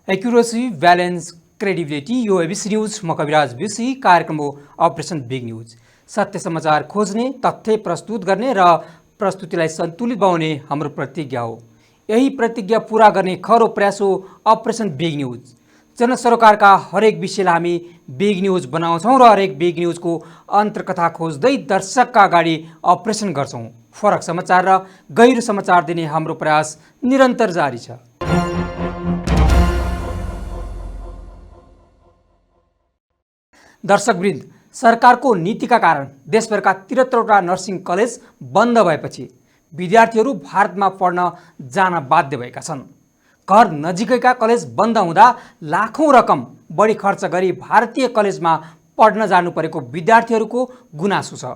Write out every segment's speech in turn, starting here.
Accuracy, balance, credibility. यो ABC news, म कविराज BC. कार्यक्रम हो अपरेसन बिग न्यूज। सत्य समाचार खोज्ने, तथ्य प्रस्तुत गर्ने र प्रस्तुतिलाई सन्तुलित बनाउने हाम्रो प्रतिज्ञा हो। यही प्रतिज्ञा पूरा गर्ने खरो प्रयास हो अपरेसन बिग न्यूज। जनसरोकारका हरेक विषयलाई हामी बिग न्यूज बनाउँछौँ र हरेक बिग न्यूजको अन्तर्कथा खोज्दै दर्शकका अगाडि अपरेसन गर्छौँ। फरक समाचार र गहिरो समाचार दिने हाम्रो प्रयास निरन्तर जारी छ। दर्शकवृन्द, सरकारको नीतिका कारण देशभरका 73वटा नर्सिङ कलेज बन्द भएपछि विद्यार्थीहरू भारतमा पढ्न जान बाध्य भएका छन्। घर नजिकैका कलेज बन्द हुँदा लाखौँ रकम बढी खर्च गरी भारतीय कलेजमा पढ्न जानु परेको विद्यार्थीहरूको गुनासो छ।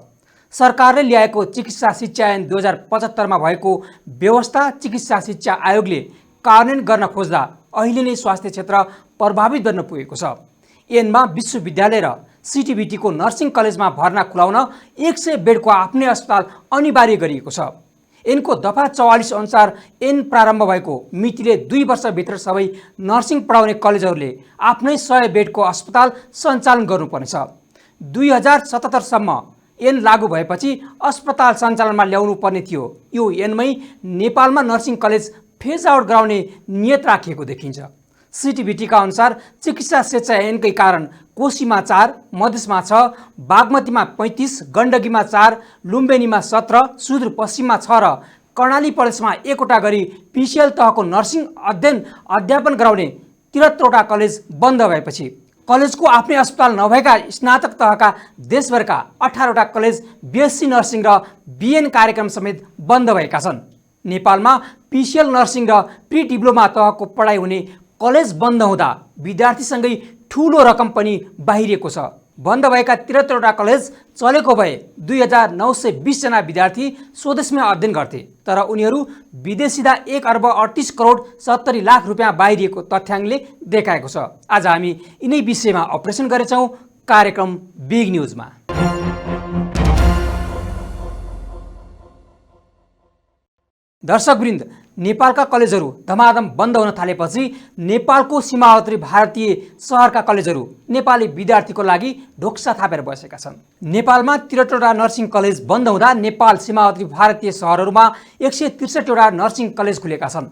सरकारले ल्याएको चिकित्सा शिक्षा ऐन 2075मा भएको व्यवस्था चिकित्सा शिक्षा आयोगले कार्यान्वयन गर्न खोज्दा अहिले नै स्वास्थ्य क्षेत्र प्रभावित बन्न पुगेको छ। ऐनमा विश्वविद्यालय र सिटिभिटीको नर्सिङ कलेजमा भर्ना खुलाउन 100 बेडको आफ्नै अस्पताल अनिवार्य गरिएको छ। ऐनको दफा 44 अनुसार ऐन प्रारम्भ भएको मितिले 2 वर्षभित्र सबै नर्सिङ पढाउने कलेजहरूले आफ्नै 100 बेडको अस्पताल सञ्चालन गर्नुपर्नेछ। 2077सम्म ऐन लागू भएपछि अस्पताल सञ्चालनमा ल्याउनु पर्ने थियो। यो ऐनमै नेपालमा नर्सिङ कलेज फेज आउट गराउने नियत राखिएको देखिन्छ। सिटिभिटीका अनुसार चिकित्सा शिक्षा ऐनकै कारण कोशीमा 4, मधेसमा 6, बागमतीमा 35, गण्डकीमा 4, लुम्बिनीमा 17, सुदूरपश्चिममा 6 र कर्णाली प्रदेशमा 1वटा गरी पिसिएल तहको नर्सिङ अध्यापन गराउने 73वटा कलेज बन्द भएपछि कलेजको आफ्नै अस्पताल नभएका स्नातक तहका देशभरका 18वटा कलेज बिएससी नर्सिङ र बिएन कार्यक्रम समेत बन्द भएका छन्। नेपालमा पिसिएल नर्सिङ र प्री डिप्लोमा तहको पढाइ हुने कलेज बन्द हुँदा विद्यार्थीसँगै ठुलो रकम पनि बाहिरिएको छ। बन्द भएका 73वटा कलेज चलेको भए 2920 जना विद्यार्थी स्वदेशमा अध्ययन गर्थे, तर उनीहरू विदेशीदा 1 अर्ब 38 करोड 70 लाख रुपियाँ बाहिरिएको तथ्याङ्कले देखाएको छ। आज हामी यिनै विषयमा अपरेसन गरेछौँ कार्यक्रम बिग न्यूजमा। दर्शकवृन्द, नेपालका कलेजहरू धमाधम बन्द हुन थालेपछि नेपालको सीमावर्ती भारतीय सहरका कलेजहरू नेपाली विद्यार्थीको लागि ढोक्सा थापेर बसेका छन्। नेपालमा 73वटा नर्सिङ कलेज बन्द हुँदा नेपाल सीमावर्ती भारतीय सहरहरूमा 163वटा नर्सिङ कलेज खुलेका छन्।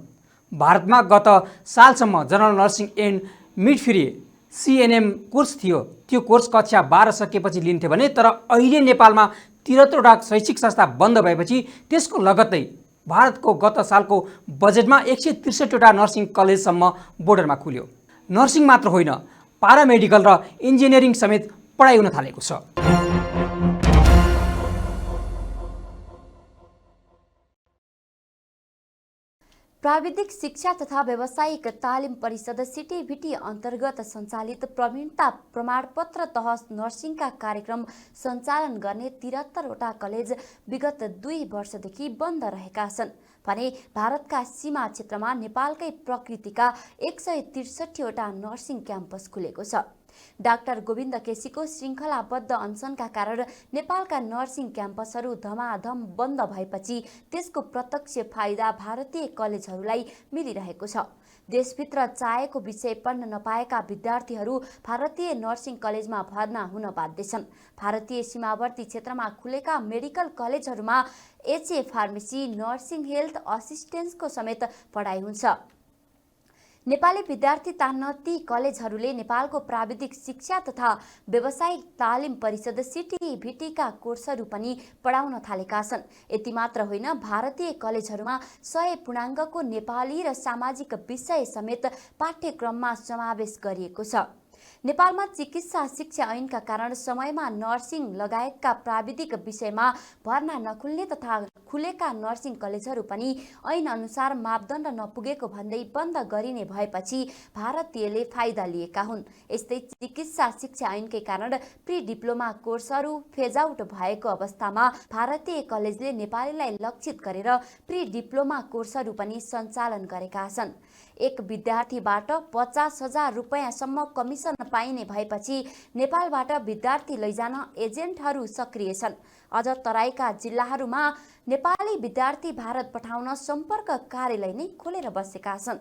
भारतमा गत सालसम्म general nursing and midwifery CNM course थियो। त्यो कोर्स कक्षा 12 सकेपछि लिन्थ्यो भने, तर अहिले नेपालमा 73वटा शैक्षिक संस्था बन्द भएपछि त्यसको लगत्तै भारतको गत सालको बजेटमा 163वटा नर्सिङ कलेजसम्म बोर्डरमा खुल्यो। नर्सिङ मात्र होइन, पारामेडिकल र इन्जिनियरिङ समेत पढाइ हुन थालेको छ। प्राविधिक शिक्षा तथा व्यावसायिक तालिम परिषद सिटिभिटी अन्तर्गत सञ्चालित प्रवीणता प्रमाणपत्र तह नर्सिङका कार्यक्रम सञ्चालन गर्ने 73वटा कलेज विगत 2 वर्षदेखि बन्द रहेका छन् भने भारतका सीमा क्षेत्रमा नेपालकै प्रकृतिका 163वटा नर्सिङ क्याम्पस खुलेको छ। डाक्टर गोविन्द केसीको श्रृङ्खलाबद्ध अनसनका कारण नेपालका नर्सिङ क्याम्पसहरू धमाधम बन्द भएपछि त्यसको प्रत्यक्ष फाइदा भारतीय कलेजहरूलाई मिलिरहेको छ। देशभित्र चाहेको विषय पढ्न नपाएका विद्यार्थीहरू भारतीय नर्सिङ कलेजमा भर्ना हुन बाध्य छन्। भारतीय सीमावर्ती क्षेत्रमा खुलेका मेडिकल कलेजहरूमा HA फार्मेसी, नर्सिङ, हेल्थ असिस्टेन्सको समेत पढाइ हुन्छ। नेपाली विद्यार्थी तान्न ती कलेजहरूले नेपालको प्राविधिक शिक्षा तथा व्यावसायिक तालिम परिषद सिटिभिटीका कोर्सहरू पनि पढाउन थालेका छन्। यति मात्र होइन, भारतीय कलेजहरूमा 100 पूर्णाङ्कको नेपाली र सामाजिक विषय समेत पाठ्यक्रममा समावेश गरिएको छ। नेपालमा चिकित्सा शिक्षा ऐनका कारण समयमा नर्सिङ लगायतका प्राविधिक विषयमा भर्ना नखुल्ने तथा खुलेका नर्सिङ कलेजहरू पनि ऐन अनुसार मापदण्ड नपुगेको भन्दै बन्द गरिने भएपछि भारतीयले फाइदा लिएका हुन्। यस्तै चिकित्सा शिक्षा ऐनकै कारण प्री डिप्लोमा कोर्सहरू फेज आउट भएको अवस्थामा भारतीय कलेजले नेपालीलाई लक्षित गरेर प्री डिप्लोमा कोर्सहरू पनि सञ्चालन गरेका छन्। एक विद्यार्थीबाट 50,000 रुपैयाँसम्म कमिसन पाइने भएपछि नेपालबाट विद्यार्थी लैजान एजेन्टहरू सक्रिय छन्। अझ तराईका जिल्लाहरूमा नेपाली विद्यार्थी भारत पठाउन सम्पर्क कार्यालय नै खोलेर बसेका छन्।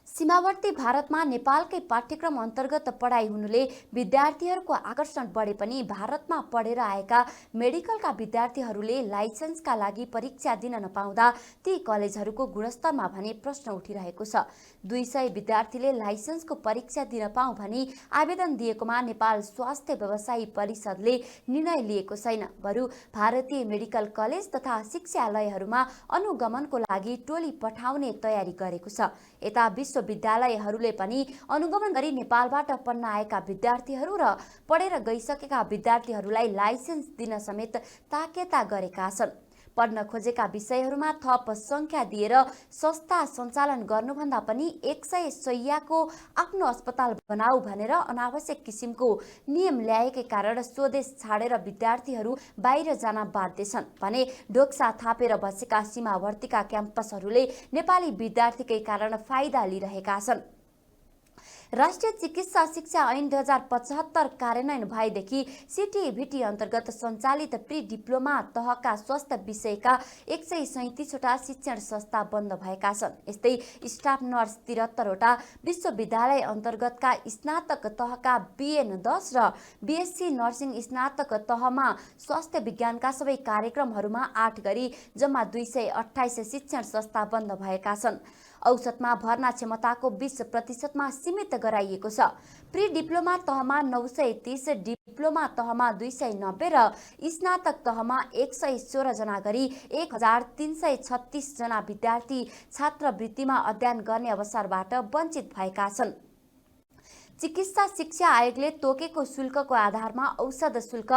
सीमावर्ती भारतमा नेपालकै पाठ्यक्रम अन्तर्गत पढाइ हुनुले विद्यार्थीहरूको आकर्षण बढे पनि भारतमा पढेर आएका मेडिकलका विद्यार्थीहरूले लाइसेन्सका लागि परीक्षा दिन नपाउँदा ती कलेजहरूको गुणस्तरमा भने प्रश्न उठिरहेको छ। 200 विद्यार्थीले लाइसेन्सको परीक्षा दिन पाऊँ भनी आवेदन दिएकोमा नेपाल स्वास्थ्य व्यवसायी परिषदले निर्णय लिएको छैन। बरु भारतीय मेडिकल कलेज तथा शिक्षालयहरूमा अनुगमनको लागि टोली पठाउने तयारी गरेको छ। यता विश्वविद्यालयहरूले पनि अनुगमन गरी नेपालबाट पढ्न आएका विद्यार्थीहरू र पढेर गइसकेका विद्यार्थीहरूलाई लाइसेन्स दिन समेत ताकेता गरेका छन्। पढ्न खोजेका विषयहरूमा थप संख्या दिएर संस्था सञ्चालन गर्नुभन्दा पनि 100 शय्याको आफ्नो अस्पताल बनाऊ भनेर अनावश्यक किसिमको नियम ल्याएकै कारण स्वदेश छाडेर विद्यार्थीहरू बाहिर जान बाध्य छन् भने ढोक्सा थापेर बसेका सीमावर्तीका क्याम्पसहरूले नेपाली विद्यार्थीकै कारण फाइदा लिइरहेका छन्। राष्ट्रिय चिकित्सा शिक्षा ऐन 2075 कार्यान्वयन भएदेखि सिटिभिटी अन्तर्गत सञ्चालित प्री डिप्लोमा तहका स्वास्थ्य विषयका 137 वटा शिक्षण संस्था बन्द भएका छन्। यस्तै स्टाफ नर्स 73 वटा, विश्वविद्यालय अन्तर्गतका स्नातक तहका BN 10 र BSc नर्सिङ स्नातक तहमा स्वास्थ्य विज्ञानका सबै कार्यक्रमहरूमा 8 गरी जम्मा 228 शिक्षण संस्था बन्द भएका छन्। औसतमा भर्ना क्षमताको 20% सीमित गराइएको छ। प्री डिप्लोमा तहमा 930, डिप्लोमा तहमा 290 र स्नातक तहमा 116 जना गरी 1336 जना विद्यार्थी छात्रवृत्तिमा अध्ययन गर्ने अवसरबाट वञ्चित भएका छन्। चिकित्सा शिक्षा आयोगले तोकेको शुल्कको आधारमा औषध शुल्क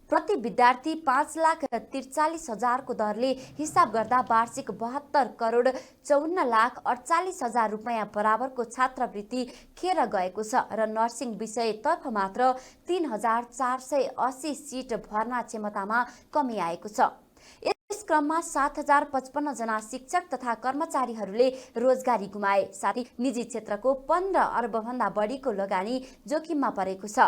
प्रति विद्यार्थी 5,43,000 दरले हिसाब गर्दा वार्षिक 72 करोड 54 लाख 48,000 रुपैयाँ बराबरको छात्रवृत्ति खेर गएको छ र नर्सिङ विषयतर्फ मात्र 3,480 सिट भर्ना क्षमतामा कमी आएको छ। यस क्रममा 7,055 जना शिक्षक तथा कर्मचारीहरूले रोजगारी गुमाए। साथै निजी क्षेत्रको 15 अर्बभन्दा बढीको लगानी जोखिममा परेको छ।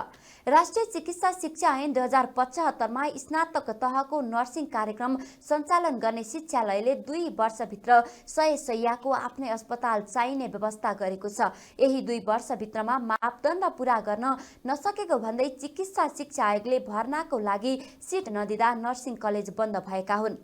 राष्ट्रिय चिकित्सा शिक्षा ऐन 2075 मा स्नातक तहको नर्सिङ कार्यक्रम सञ्चालन गर्ने शिक्षालयले 2 वर्षभित्र 100 शय्याको आफ्नै अस्पताल चाहिने व्यवस्था गरेको छ। यही 2 वर्षभित्रमा मापदण्ड पूरा गर्न नसकेको भन्दै चिकित्सा शिक्षा आयोगले भर्नाको लागि सिट नदिँदा नर्सिङ कलेज बन्द भएका हुन्।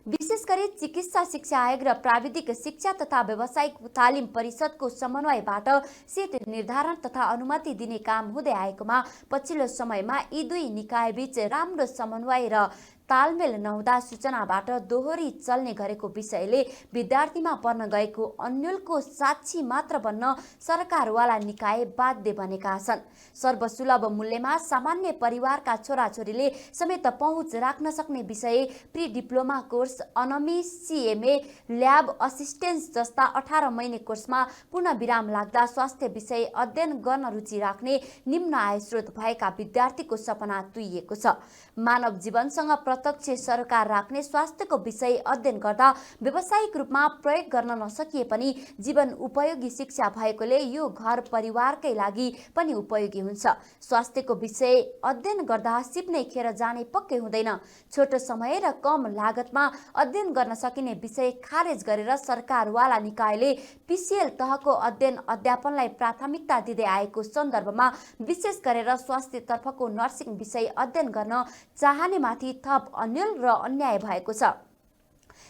विशेष गरी चिकित्सा शिक्षा आयोग र प्राविधिक शिक्षा तथा व्यावसायिक तालिम परिषदको समन्वयबाट सिट निर्धारण तथा अनुमति दिने काम हुँदै आएकोमा पछिल्लो समयमा यी दुई निकायबीच राम्रो समन्वय र तालमेल नहुँदा सूचनाबाट दोहोरी चल्ने गरेको विषयले विद्यार्थीमा पर्न गएको अन्यलको साक्षी मात्र बन्न सरकारवाला निकाय बाध्य बनेका छन्। सर्वसुलभ मूल्यमा सामान्य परिवारका छोराछोरीले समेत पहुँच राख्न सक्ने विषय प्री डिप्लोमा कोर्स, अनमी, CMA, ल्याब असिस्टेन्स जस्ता 18 महिने कोर्समा पूर्ण विराम लाग्दा स्वास्थ्य विषय अध्ययन गर्न रुचि राख्ने निम्न आय स्रोत भएका विद्यार्थीको सपना तुइएको छ। मानव जीवनसँग प्रत्यक्ष सरकार राख्ने स्वास्थ्यको विषय अध्ययन गर्दा व्यावसायिक रूपमा प्रयोग गर्न नसकिए पनि जीवन उपयोगी शिक्षा भएकोले यो घर परिवारकै लागि पनि उपयोगी हुन्छ। स्वास्थ्यको विषय अध्ययन गर्दा सिप्नै खेर जाने पक्कै हुँदैन। छोटो समय र कम लागतमा अध्ययन गर्न सकिने विषय खारेज गरेर सरकारवाला निकायले PCL तहको अध्ययन अध्यापनलाई प्राथमिकता दिँदै आएको सन्दर्भमा विशेष गरेर स्वास्थ्यतर्फको नर्सिङ विषय अध्ययन गर्न चाहनेमाथि थप अन्यल र अन्याय भएको छ।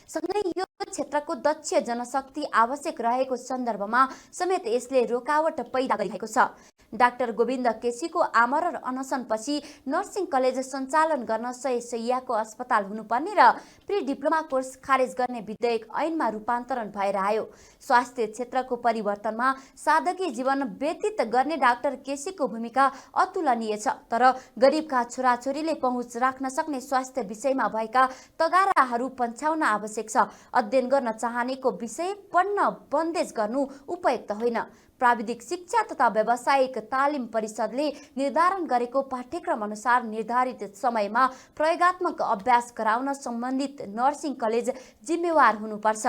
सँगै यो क्षेत्रको दक्ष जनशक्ति आवश्यक रहेको सन्दर्भमा समेत यसले रोकावट पैदा गरिरहेको छ। डाक्टर गोविन्द केसीको आमरण अनसनपछि नर्सिङ कलेज सञ्चालन गर्न 100 शय्याको अस्पताल हुनुपर्ने र प्री डिप्लोमा कोर्स खारेज गर्ने विधेयक ऐनमा रूपान्तरण भएर आयो। स्वास्थ्य क्षेत्रको परिवर्तनमा साधकी जीवन व्यतीत गर्ने डाक्टर केसीको भूमिका अतुलनीय छ। तर गरिबका छोराछोरीले पहुँच राख्न सक्ने स्वास्थ्य विषयमा भएका तगाराहरू पन्छाउन आवश्यक छ। अध्ययन गर्न चाहनेको विषय पढ्न बन्देज गर्नु उपयुक्त होइन। प्राविधिक शिक्षा तथा व्यावसायिक तालिम परिषदले निर्धारण गरेको पाठ्यक्रम अनुसार निर्धारित समयमा प्रयोगात्मक अभ्यास गराउन सम्बन्धित नर्सिङ कलेज जिम्मेवार हुनुपर्छ।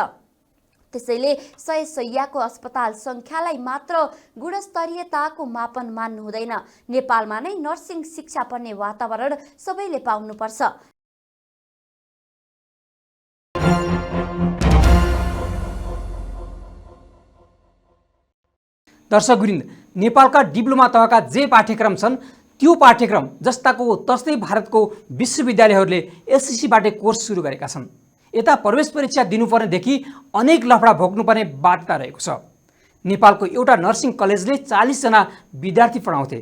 त्यसैले 100 शय्याको अस्पताल संख्यालाई मात्र गुणस्तरीयताको मापन मान्नु हुँदैन। नेपालमा नै नर्सिङ शिक्षा पढ्ने वातावरण सबैले पाउनुपर्छ। दर्शकवृन्द, नेपालका डिप्लोमा तहका जे पाठ्यक्रम छन् त्यो पाठ्यक्रम जस्ताको तस्तै भारतको विश्वविद्यालयहरूले एससीसीबाट कोर्स सुरु गरेका छन्। यता प्रवेश परीक्षा दिनुपर्नेदेखि अनेक लफडा भोग्नुपर्ने बाध्यता रहेको छ। नेपालको एउटा नर्सिङ कलेजले 40 जना विद्यार्थी पढाउँथे।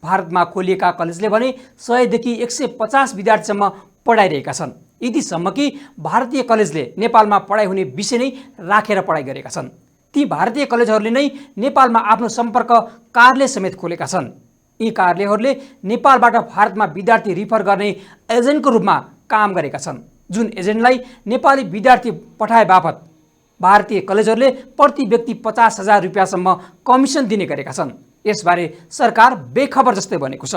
भारतमा खोलिएका कलेजले भने 100 देखि 150 विद्यार्थीसम्म पढाइरहेका छन्। यतिसम्म कि भारतीय कलेजले नेपालमा पढाइ हुने विषय नै राखेर पढाइ गरेका छन्। ती भारतीय कलेजहरूले नै नेपालमा आफ्नो सम्पर्क कार्यालय समेत खोलेका छन्। यी कार्यालयहरूले नेपालबाट भारतमा विद्यार्थी रिफर गर्ने एजेन्टको रूपमा काम गरेका छन्, जुन एजेन्टलाई नेपाली विद्यार्थी पठाए बापत भारतीय कलेजहरूले प्रति व्यक्ति 50,000 रुपियाँसम्म कमिसन दिने गरेका छन्। यसबारे सरकार बेखबर जस्तै बनेको छ।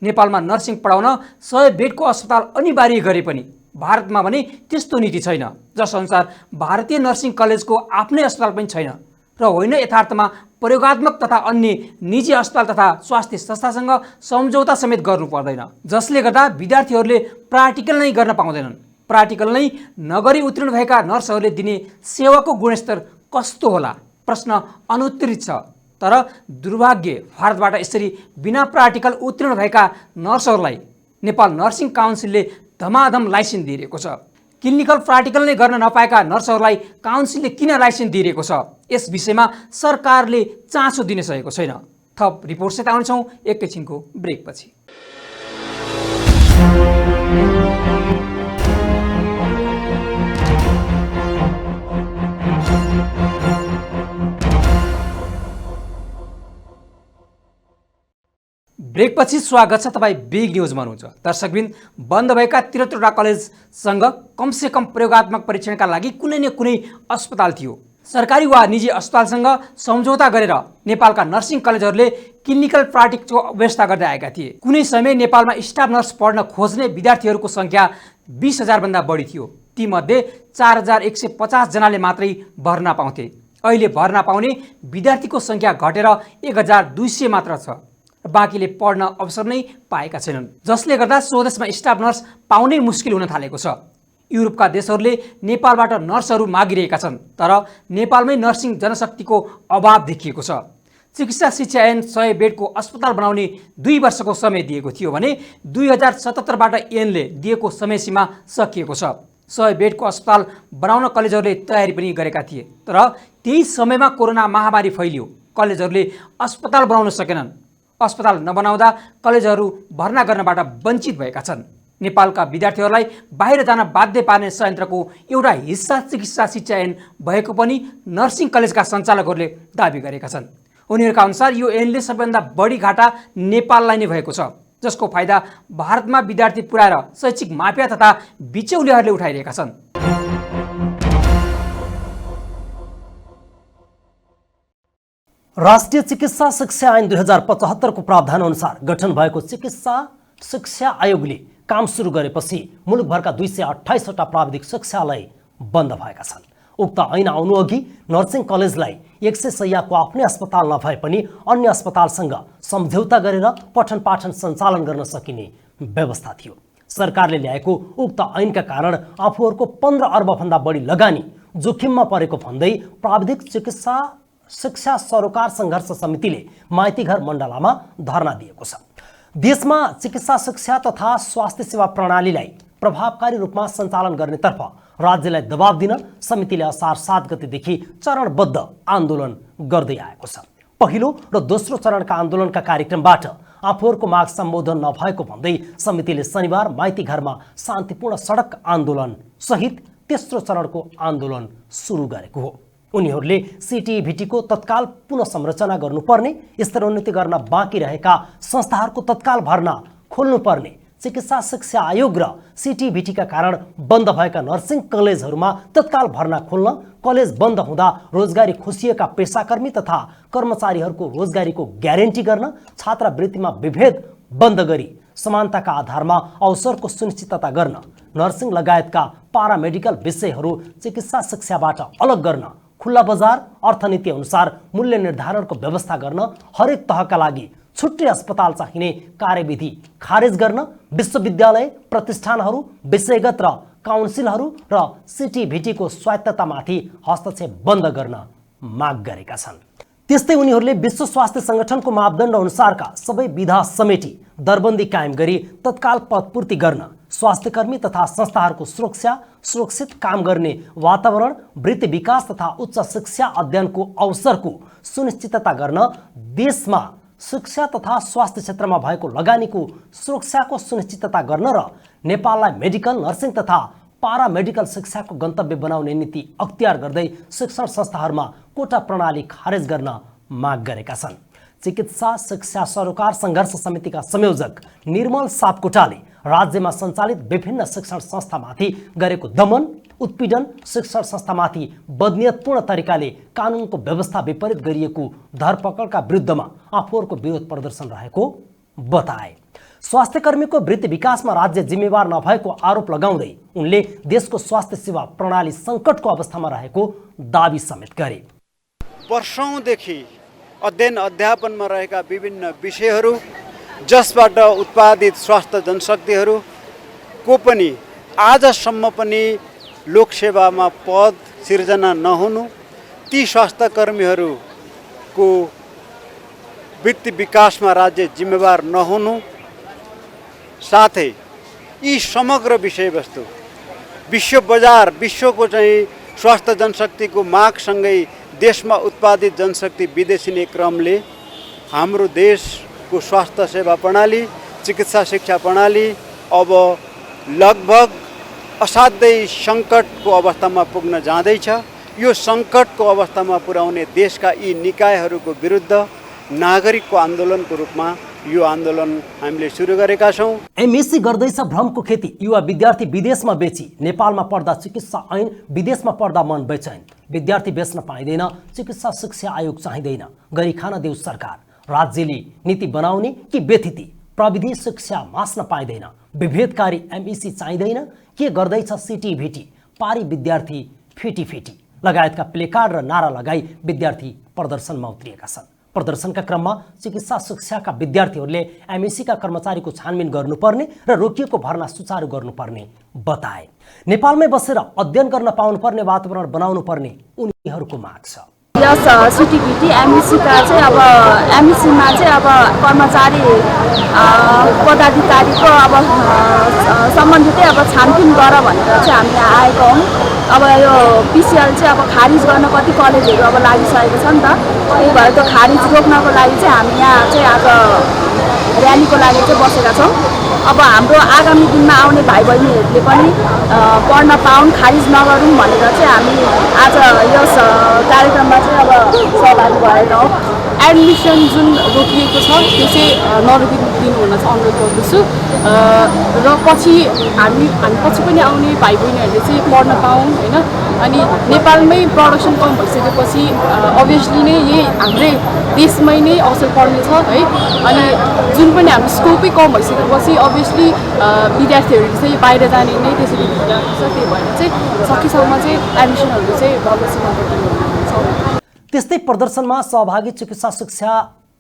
नेपालमा नर्सिङ पढाउन 100 बेडको अस्पताल अनिवार्य गरे पनि भारतमा भने त्यस्तो नीति छैन, जसअनुसार भारतीय नर्सिङ कलेजको आफ्नै अस्पताल पनि छैन र होइन यथार्थमा प्रयोगात्मक तथा अन्य निजी अस्पताल तथा स्वास्थ्य संस्थासँग सम्झौता समेत गर्नु पर्दैन, जसले गर्दा विद्यार्थीहरूले प्राक्टिकल नै गर्न पाउँदैनन्। प्राक्टिकल नै नगरी उत्तीर्ण भएका नर्सहरूले दिने सेवाको गुणस्तर कस्तो होला? प्रश्न अनुत्तरित छ। तर दुर्भाग्य, भारतबाट यसरी बिना प्राक्टिकल उत्तीर्ण भएका नर्सहरूलाई नेपाल नर्सिङ काउन्सिलले धमाधम लाइसेन्स दिइरहेको छ। क्लिनिकल प्राक्टिकल नै गर्न नपाएका नर्सहरूलाई काउन्सिलले किन लाइसेन्स दिइरहेको छ? यस विषयमा सरकारले चासो दिन सकेको छैन। थप रिपोर्टसित आउनेछौँ एकैछिनको ब्रेकपछि। ब्रेकपछि स्वागत छ। तपाईँ बिग न्युजमा हुनुहुन्छ। दर्शकवृन्द, बन्द भएका 73वटा कलेजसँग कमसेकम प्रयोगात्मक परीक्षणका लागि कुनै न कुनै अस्पताल थियो। सरकारी वा निजी अस्पतालसँग सम्झौता गरेर नेपालका नर्सिङ कलेजहरूले क्लिनिकल प्राक्टिकलको व्यवस्था गर्दै आएका थिए। कुनै समय नेपालमा स्टाफ नर्स पढ्न खोज्ने विद्यार्थीहरूको सङ्ख्या 20,000 भन्दा बढी थियो। तीमध्ये 4,150 जनाले मात्रै भर्ना पाउँथे। अहिले भर्ना पाउने विद्यार्थीको सङ्ख्या घटेर 1,200 मात्र छ। बाँकीले पढ्न अवसर नै पाएका छैनन्, जसले गर्दा स्वदेशमा स्टाफ नर्स पाउनै मुस्किल हुन थालेको छ। युरोपका देशहरूले नेपालबाट नर्सहरू मागिरहेका छन्, तर नेपालमै नर्सिङ जनशक्तिको अभाव देखिएको छ। चिकित्सा शिक्षा ऐन 100 बेडको अस्पताल बनाउने 2 वर्षको समय दिएको थियो भने 2077बाट ऐनले दिएको समय सीमा सकिएको छ। 100 बेडको अस्पताल बनाउन कलेजहरूले तयारी पनि गरेका थिए, तर त्यही समयमा कोरोना महामारी फैलियो। कलेजहरूले अस्पताल बनाउन सकेनन्। अस्पताल नबनाउँदा कलेजहरू भर्ना गर्नबाट वञ्चित भएका छन्। नेपालका विद्यार्थीहरूलाई बाहिर जान बाध्य पार्ने संयन्त्रको एउटा हिस्सा चिकित्सा शिक्षा ऐन भएको पनि नर्सिङ कलेजका सञ्चालकहरूले दाबी गरेका छन्। उनीहरूका अनुसार यो ऐनले सबैभन्दा बढी घाटा नेपाललाई नै भएको छ, जसको फाइदा भारतमा विद्यार्थी पुर्याएर शैक्षिक माफिया तथा बिचौलियाहरूले उठाइरहेका छन्। राष्ट्रिय चिकित्सा शिक्षा ऐन 2075 को प्रावधान अनुसार गठन भएको चिकित्सा शिक्षा आयोगले काम सुरु गरेपछि मुलुकभरका 228वटा प्राविधिक शिक्षालय बन्द भएका छन्। उक्त ऐन आउनु अघि नर्सिङ कलेजलाई 100 शय्याको आफ्नै अस्पताल नभए पनि अन्य अस्पतालसँग सम्झौता गरेर पठन पाठन सञ्चालन गर्न सकिने व्यवस्था थियो। सरकारले ल्याएको उक्त ऐनका कारण आफूहरूको 15 अर्बभन्दा बढी लगानी जोखिममा परेको भन्दै प्राविधिक चिकित्सा शिक्षा सरोकार सङ्घर्ष समितिले माइतीघर मण्डलामा धरना दिएको छ। देशमा चिकित्सा शिक्षा तथा स्वास्थ्य सेवा प्रणालीलाई प्रभावकारी रूपमा सञ्चालन गर्नेतर्फ राज्यलाई दबाब दिन समितिले असार 7 गतेदेखि चरणबद्ध आन्दोलन गर्दै आएको छ। पहिलो र दोस्रो चरणका आन्दोलनका कार्यक्रमबाट आफूहरूको माग सम्बोधन नभएको भन्दै समितिले शनिबार माइतीघरमा शान्तिपूर्ण सडक आन्दोलन सहित तेस्रो चरणको आन्दोलन सुरु गरेको हो। उनीहरूले सिटिभिटीको तत्काल पुनः संरचना गर्नुपर्ने, स्तरोन्नति गर्न बाँकी रहेका संस्थाहरूको तत्काल भर्ना खोल्नुपर्ने, चिकित्सा शिक्षा आयोग र सिटिभिटीका कारण बन्द भएका नर्सिङ कलेजहरूमा तत्काल भर्ना खोल्न, कलेज बन्द हुँदा रोजगारी खोसिएका पेसाकर्मी तथा कर्मचारीहरूको रोजगारीको ग्यारेन्टी गर्न, छात्रवृत्तिमा विभेद बन्द गरी समानताका आधारमा अवसरको सुनिश्चितता गर्न, नर्सिङ लगायतका पारामेडिकल विषयहरू चिकित्सा शिक्षाबाट अलग गर्न, खुल्ला बजार अर्थनीति अनुसार मूल्य निर्धारणको व्यवस्था गर्न, हरेक तहका लागि छुट्टै अस्पताल चाहिने कार्यविधि खारेज गर्न, विश्वविद्यालय प्रतिष्ठानहरू विषयगत र काउन्सिलहरू र सिटिभिटीको स्वायत्ततामाथि हस्तक्षेप बन्द गर्न माग गरेका छन्। त्यस्तै उनीहरूले विश्व स्वास्थ्य संगठनको मापदण्ड अनुसारका सबै विधा समेटी दरबन्दी कायम गरी तत्काल पदपूर्ति गर्न, स्वास्थ्यकर्मी तथा संस्थाहरूको सुरक्षा, सुरक्षित काम गर्ने वातावरण, वृत्ति विकास तथा उच्च शिक्षा अध्ययनको अवसरको सुनिश्चितता गर्न, देशमा शिक्षा तथा स्वास्थ्य क्षेत्रमा भएको लगानीको सुरक्षाको सुनिश्चितता गर्न र नेपाललाई मेडिकल, नर्सिङ तथा पारामेडिकल शिक्षाको गन्तव्य बनाउने नीति अख्तियार गर्दै शिक्षण संस्थाहरूमा कोटा प्रणाली खारेज गर्न माग गरेका छन्। चिकित्सा शिक्षा सरोकार सङ्घर्ष समितिका संयोजक निर्मल सापकोटाले राज्यमा सञ्चालित विभिन्न शिक्षण संस्थामाथि गरेको दमन, उत्पीडन, शिक्षण संस्थामाथि बदनियतपूर्ण तरिकाले कानुनको व्यवस्था विपरीत गरिएको धरपकडका विरुद्धमा आफूहरूको विरोध प्रदर्शन रहेको बताए। स्वास्थ्यकर्मीको वृत्ति विकासमा राज्य जिम्मेवार नभएको आरोप लगाउँदै उनले देशको स्वास्थ्य सेवा प्रणाली सङ्कटको अवस्थामा रहेको दाबी समेत गरे। वर्षौंदेखि अध्ययन अध्यापनमा रहेका विभिन्न विषयहरू, जसबाट उत्पादित स्वास्थ्य जनशक्तिहरूको पनि आजसम्म पनि लोकसेवामा पद सिर्जना नहुनु, ती स्वास्थ्यकर्मीहरूको वृत्ति विकासमा राज्य जिम्मेवार नहुनु, साथै यी समग्र विषयवस्तु विश्व बजार, विश्वको चाहिँ स्वास्थ्य जनशक्तिको मागसँगै देशमा उत्पादित जनशक्ति विदेशिने क्रमले हाम्रो देशको स्वास्थ्य सेवा प्रणाली, चिकित्सा शिक्षा प्रणाली अब लगभग असाध्यै सङ्कटको अवस्थामा पुग्न जाँदैछ। यो सङ्कटको अवस्थामा पुर्याउने देशका यी निकायहरूको विरुद्ध नागरिकको आन्दोलनको रूपमा यो आन्दोलन हामीले सुरु गरेका छौँ। एमएससी गर्दैछ भ्रमको खेती, युवा विद्यार्थी विदेशमा बेची, नेपालमा पढ्दा चिकित्सा ऐन, विदेशमा पढ्दा मन बेचैन, विद्यार्थी बेच्न पाइँदैन, चिकित्सा शिक्षा आयोग चाहिँदैन, गरी खान देऊ सरकार, राज्यले नीति बनाउने कि व्यथिति, प्रविधि शिक्षा मास्न पाइँदैन, विभेदकारी एमएससी चाहिँदैन, के गर्दैछ सिटिभिटी, पारी विद्यार्थी फिटी लगायतका प्लेकार्ड र नारा लगाई विद्यार्थी प्रदर्शनमा उत्रिएका छन्। प्रदर्शनका क्रममा चिकित्सा शिक्षाका विद्यार्थीहरूले एमएससीका कर्मचारीको छानबिन गर्नुपर्ने र रोकिएको भर्ना सुचारू गर्नुपर्ने बताए। नेपालमै बसेर अध्ययन गर्न पाउनुपर्ने वातावरण बनाउनु पर्ने उनीहरूको माग छ। यस सिटिभिटी एमएससीका चाहिँ अब एमएससीमा चाहिँ अब कर्मचारी पदाधिकारीको अब सम्बन्धितै अब छानबिन गर भनेर चाहिँ हामी आएको हौँ। अब यो पिसिएल चाहिँ अब खारिज गर्न कति कलेजहरू अब लागिसकेको छ नि त, त्यही भएर त्यो खारिज रोक्नको लागि चाहिँ हामी यहाँ चाहिँ आज र्यालीको लागि चाहिँ बसेका छौँ। अब हाम्रो आगामी दिनमा आउने भाइ बहिनीहरूले पनि पढ्न पाउन्, खारिज नगरौँ भनेर चाहिँ हामी आज यस कार्यक्रममा चाहिँ अब सहभागी भएका हौँ। एडमिसन जुन रोकिएको छ त्यो चाहिँ नरोकिदिनु हुन चाहिँ अनुरोध गर्दछु र पछि हामी पछि पनि आउने भाइ बहिनीहरूले चाहिँ पढ्न पाउँ होइन। अनि नेपालमै प्रडक्सन कम भइसकेपछि अभियसली नै यही हाम्रै देशमै नै अवसर पर्नेछ है। अनि जुन पनि हाम्रो स्कोपै कम भइसकेपछि अभियसली विद्यार्थीहरू चाहिँ बाहिर जाने नै त्यसरी भइरहेको छ। त्यही भएर चाहिँ सकेसम्म चाहिँ एडमिसनहरू चाहिँ भविष्यमा गरिदिनु हुन्छ। त्यस्तै प्रदर्शनमा सहभागी चिकित्सा शिक्षा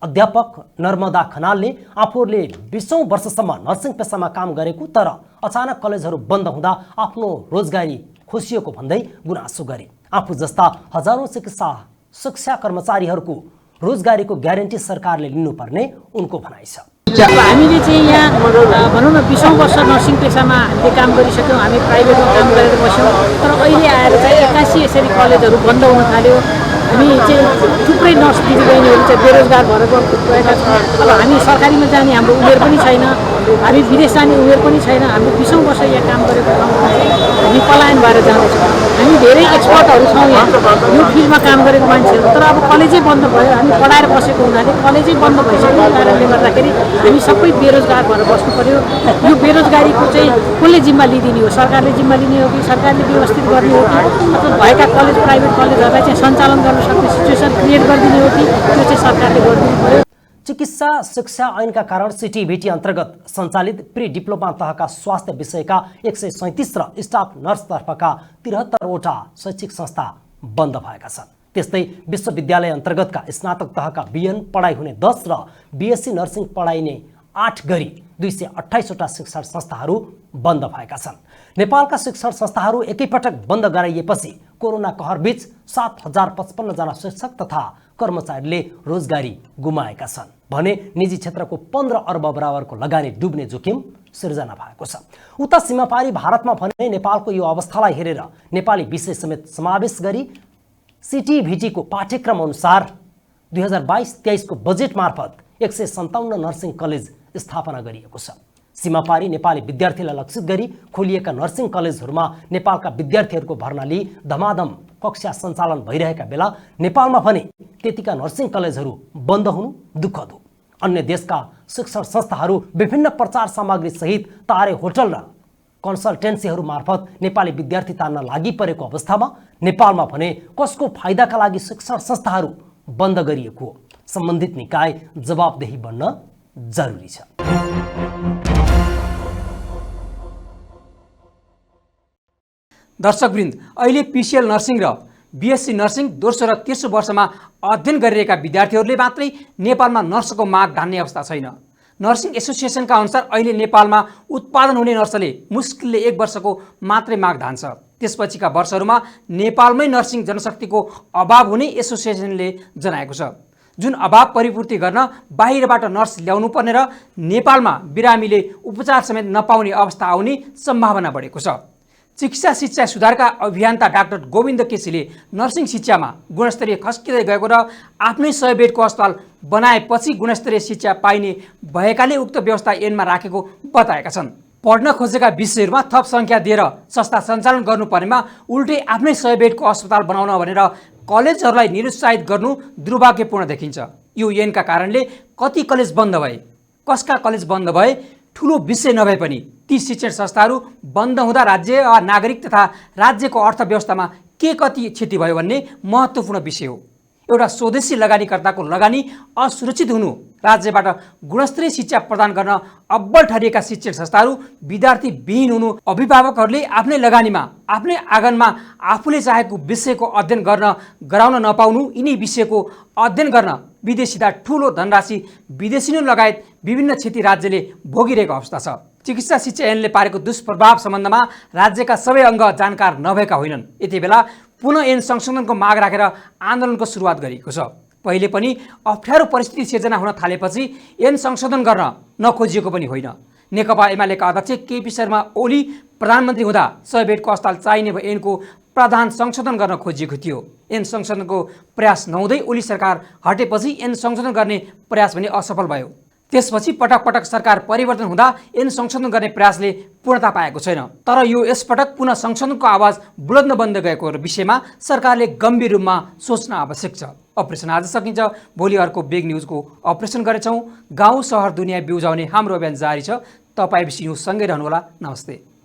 अध्यापक नर्मदा खनालले आफूहरूले 20औं वर्षसम्म नर्सिङ पेसामा काम गरेको तर अचानक कलेजहरू बन्द हुँदा आफ्नो रोजगारी खोसिएको भन्दै गुनासो गरे। आफू जस्ता हजारौं चिकित्सा शिक्षा कर्मचारीहरूको रोजगारीको ग्यारेन्टी सरकारले लिनुपर्ने उनको भनाइ छ। हामीले चाहिँ यहाँ भनौँ न 20औं वर्ष नर्सिङ पेसामा हामीले काम गरिसक्यौँ, हामी प्राइभेटमा काम गरेर बस्यौँ। तर अहिले आएर चाहिँ 81 यसरी कलेजहरू बन्द हुन थाल्यो। हामी चाहिँ थुप्रै नर्स दिदीबहिनीहरू चाहिँ बेरोजगार भएर गएका छौँ। अब हामी सरकारीमा जाने हाम्रो उमेर पनि छैन, हामी विदेश जाने उमेर पनि छैन। हामी 20औं वर्ष यहाँ काम गरेको ठाउँमा चाहिँ हामी पलायन भएर जाँदैछौँ। हामी धेरै एक्सपर्टहरू छौँ यहाँ यो फिल्डमा काम गरेको मान्छेहरू, तर अब कलेजै बन्द भयो। हामी पढाएर बसेको हुनाले कलेजै बन्द भइसकेको कारणले गर्दाखेरि हामी सबै बेरोजगार भएर बस्नु पर्यो। यो बेरोजगारीको चाहिँ कसले जिम्मा लिइदिने हो? सरकारले जिम्मा लिने हो कि सरकारले व्यवस्थित गर्ने हो कि अथवा भएका कलेज प्राइभेट कलेजहरूलाई चाहिँ सञ्चालन गर्न सक्ने सिचुएसन क्रिएट गरिदिने हो कि त्यो चाहिँ सरकारले गरिदिनु पर्यो। चिकित्सा शिक्षा ऐनका कारण सिटिभिटी अन्तर्गत सञ्चालित प्री डिप्लोमा तहका स्वास्थ्य विषयका 137 र स्टाफ नर्सतर्फका 73वटा शैक्षिक संस्था बन्द भएका छन्। त्यस्तै विश्वविद्यालय अन्तर्गतका स्नातक तहका बिएन पढाइ हुने 10 र बिएससी नर्सिङ पढाइने 8 गरी 228वटा शिक्षण संस्थाहरू बन्द भएका छन्। नेपालका शिक्षण संस्थाहरू एकैपटक बन्द गराइएपछि कोरोना कहरबीच 7055 जना शिक्षक तथा कर्मचारीले रोजगारी गुमाएका छन् भने निजी क्षेत्रको 15 अर्ब बराबरको लगानी डुब्ने जोखिम सिर्जना भएको छ। उता सीमापारी भारतमा भने नेपालको यो अवस्थालाई हेरेर नेपाली विषय समेत समावेश गरी सिटिभिटीको पाठ्यक्रम अनुसार 2022-23 को बजेट मार्फत 157 नर्सिङ कलेज स्थापना गरिएको छ। सीमापारी नेपाली विद्यार्थीलाई लक्षित गरी खोलिएका नर्सिङ कलेजहरूमा नेपालका विद्यार्थीहरूको भर्ना लिई धमाधम कक्षा सञ्चालन भइरहेका बेला नेपालमा भने त्यतिका नर्सिङ कलेजहरू बन्द हुनु दुःखद हो। अन्य देशका शिक्षण संस्थाहरू विभिन्न प्रचार सामग्री सहित तारे होटल र कन्सल्टेन्सीहरू मार्फत नेपाली विद्यार्थी तान्न लागि परेको अवस्थामा नेपालमा भने कसको फाइदाका लागि शिक्षण संस्थाहरू बन्द गरिएको हो? सम्बन्धित निकाय जवाबदेही बन्न जरुरी छ। दर्शकवृन्द, अहिले पिसिएल नर्सिङ र बिएससी नर्सिङ दोस्रो र तेस्रो वर्षमा अध्ययन गरिरहेका विद्यार्थीहरूले मात्रै नेपालमा नर्सको माग धान्ने अवस्था छैन। नर्सिङ एसोसिएसनका अनुसार अहिले नेपालमा उत्पादन हुने नर्सले मुस्किलले 1 वर्षको मात्रै माग धान्छ। त्यसपछिका वर्षहरूमा नेपालमै नर्सिङ जनशक्तिको अभाव हुने एसोसिएसनले जनाएको छ, जुन अभाव परिपूर्ति गर्न बाहिरबाट नर्स ल्याउनु पर्ने र नेपालमा बिरामीले उपचार समेत नपाउने अवस्था आउने सम्भावना बढेको छ। चिकित्सा शिक्षा सुधारका अभियन्ता डाक्टर गोविन्द केसीले नर्सिङ शिक्षामा गुणस्तरीय खस्किँदै गएको र आफ्नै 100 बेडको अस्पताल बनाएपछि गुणस्तरीय शिक्षा पाइने भएकाले उक्त व्यवस्था ऐनमा राखेको बताएका छन्। पढ्न खोजेका विषयहरूमा थप सङ्ख्या दिएर संस्था सञ्चालन गर्नुपर्नेमा उल्टै आफ्नै 100 बेडको अस्पताल बनाउन भनेर कलेजहरूलाई निरुत्साहित गर्नु दुर्भाग्यपूर्ण देखिन्छ। यो ऐनका कारणले कति कलेज बन्द भए, कसका कलेज बन्द भए ठुलो विषय नभए पनि ती शिक्षण संस्थाहरू बन्द हुँदा राज्य वा नागरिक तथा राज्यको अर्थव्यवस्थामा के कति क्षति भयो भन्ने महत्त्वपूर्ण विषय हो। एउटा स्वदेशी लगानीकर्ताको लगानी असुरक्षित हुनु, राज्यबाट गुणस्तरीय शिक्षा प्रदान गर्न अब्बल ठरिएका शिक्षण संस्थाहरू विद्यार्थी विहीन हुनु, अभिभावकहरूले आफ्नै लगानीमा आफ्नै आँगनमा आफूले चाहेको विषयको अध्ययन गर्न गराउन नपाउनु, यिनी विषयको अध्ययन गर्न विदेशीदा ठुलो धनराशि विदेशी लगायत विभिन्न क्षति राज्यले भोगिरहेको अवस्था छ। चिकित्सा शिक्षा ऐनले पारेको दुष्प्रभाव सम्बन्धमा राज्यका सबै अङ्ग जानकार नभएका होइनन्। यति बेला पुनः ऐन संशोधनको माग राखेर आन्दोलनको सुरुवात गरिएको छ। पहिले पनि अप्ठ्यारो परिस्थिति सिर्जना हुन थालेपछि ऐन संशोधन गर्न नखोजिएको पनि होइन। नेकपा एमालेका अध्यक्ष केपी शर्मा ओली प्रधानमन्त्री हुँदा 100 बेडको अस्पताल चाहिने ऐनको प्रावधान संशोधन गर्न खोजिएको थियो। ऐन संशोधनको प्रयास नहुँदै ओली सरकार हटेपछि ऐन संशोधन गर्ने प्रयास पनि असफल भयो। त्यसपछि पटक पटक सरकार परिवर्तन हुँदा ऐन संशोधन गर्ने प्रयासले पूर्णता पाएको छैन। तर यो यसपटक पुनः संशोधनको आवाज बुलन्द बन्द गएको विषयमा सरकारले गम्भीर रूपमा सोच्न आवश्यक छ। अपरेसन आज सकिन्छ, भोलि अर्को बिग न्युजको अपरेसन गरेछौँ। गाउँ सहर दुनियाँ बिउजाउने हाम्रो अभियान जारी छ। तपाईँ न्युज सँगै रहनुहोला। नमस्ते।